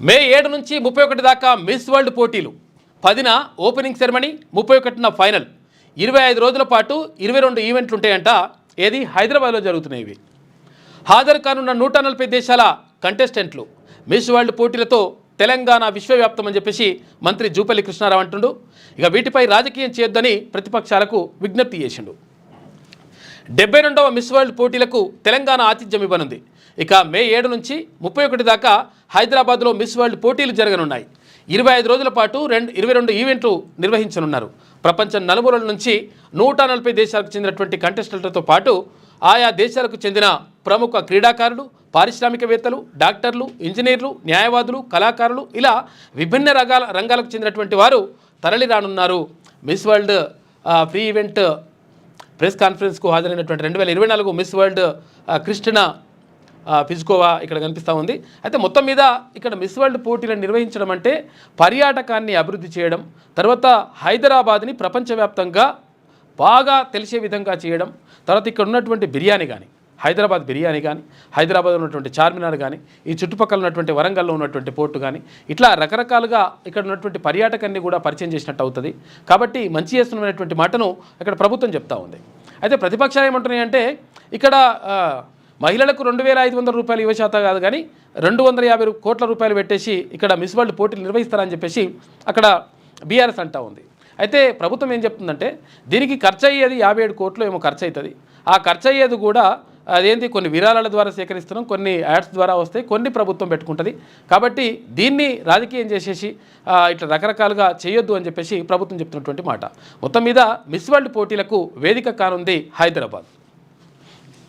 మే 7 నుంచి 31 దాకా miss world పోటీలు. 10న ఓపెనింగ్ సెరమనీ, 31న ఫైనల్. 25 రోజుల పాటు 22 ఈవెంట్లు ఉంటాయంట. ఏది హైదరాబాద్లో జరుగుతున్నాయి. ఇవి హాజరు కానున్న 140 దేశాల కంటెస్టెంట్లు. మిస్ వరల్డ్ పోటీలతో తెలంగాణ విశ్వవ్యాప్తం అని చెప్పేసి మంత్రి జూపల్లి కృష్ణారావు అంటుండు. ఇక వీటిపై రాజకీయం చేయొద్దని ప్రతిపక్షాలకు విజ్ఞప్తి చేసిండు. 72వ మిస్ వరల్డ్ పోటీలకు తెలంగాణ ఆతిథ్యం ఇవ్వనుంది. ఇక మే 7 నుంచి 31 దాకా హైదరాబాద్లో మిస్ వరల్డ్ పోటీలు జరగనున్నాయి. 25 రోజుల పాటు 22 ఈవెంట్లు నిర్వహించనున్నారు. ప్రపంచం నలుమూలల నుంచి 140 దేశాలకు చెందినటువంటి కంటెస్టెంట్లతో పాటు ఆయా దేశాలకు చెందిన ప్రముఖ క్రీడాకారులు, పారిశ్రామికవేత్తలు, డాక్టర్లు, ఇంజనీర్లు, న్యాయవాదులు, కళాకారులు ఇలా విభిన్న రంగాలకు చెందినటువంటి వారు తరలి రానున్నారు. Miss World pre event press కాన్ఫరెన్స్కు హాజరైనటువంటి 2024 మిస్ వరల్డ్ క్రిస్టినా పిజ్కోవా ఇక్కడ కనిపిస్తూ ఉంది. అయితే మొత్తం మీద ఇక్కడ మిస్ వరల్డ్ పోటీలను నిర్వహించడం అంటే పర్యాటకాన్ని అభివృద్ధి చేయడం, తర్వాత హైదరాబాద్ని ప్రపంచవ్యాప్తంగా బాగా తెలిసే విధంగా చేయడం, తర్వాత ఇక్కడ ఉన్నటువంటి బిర్యానీ కానీ, హైదరాబాద్ బిర్యానీ కానీ, హైదరాబాద్లో ఉన్నటువంటి చార్మినార్ కానీ, ఈ చుట్టుపక్కల ఉన్నటువంటి వరంగల్లో ఉన్నటువంటి పోర్టు కానీ, ఇట్లా రకరకాలుగా ఇక్కడ ఉన్నటువంటి పర్యాటకాన్ని కూడా పరిచయం చేసినట్టు అవుతుంది. కాబట్టి మంచి చేస్తున్నటువంటి మాటను ఇక్కడ ప్రభుత్వం చెప్తా ఉంది. అయితే ప్రతిపక్షాలు ఏమంటున్నాయంటే ఇక్కడ మహిళలకు 2,500 రూపాయలు యువశాతం కాదు కానీ 250 కోట్ల రూపాయలు పెట్టేసి ఇక్కడ మిస్ వరల్డ్ పోటీలు నిర్వహిస్తారని చెప్పేసి అక్కడ బీఆర్ఎస్ అంటా ఉంది. అయితే ప్రభుత్వం ఏం చెప్తుందంటే దీనికి ఖర్చు అయ్యేది 57 కోట్లు ఏమో ఖర్చు అవుతుంది. ఆ ఖర్చు అయ్యేది కూడా అదేంటి కొన్ని విరాళాల ద్వారా సేకరిస్తున్నాం, కొన్ని యాడ్స్ ద్వారా వస్తాయి, కొన్ని ప్రభుత్వం పెట్టుకుంటుంది. కాబట్టి దీన్ని రాజకీయం చేసేసి ఇట్లా రకరకాలుగా చేయొద్దు అని చెప్పేసి ప్రభుత్వం చెప్తున్నటువంటి మాట. మొత్తం మీద మిస్ వరల్డ్ పోటీలకు వేదిక కానుంది హైదరాబాద్.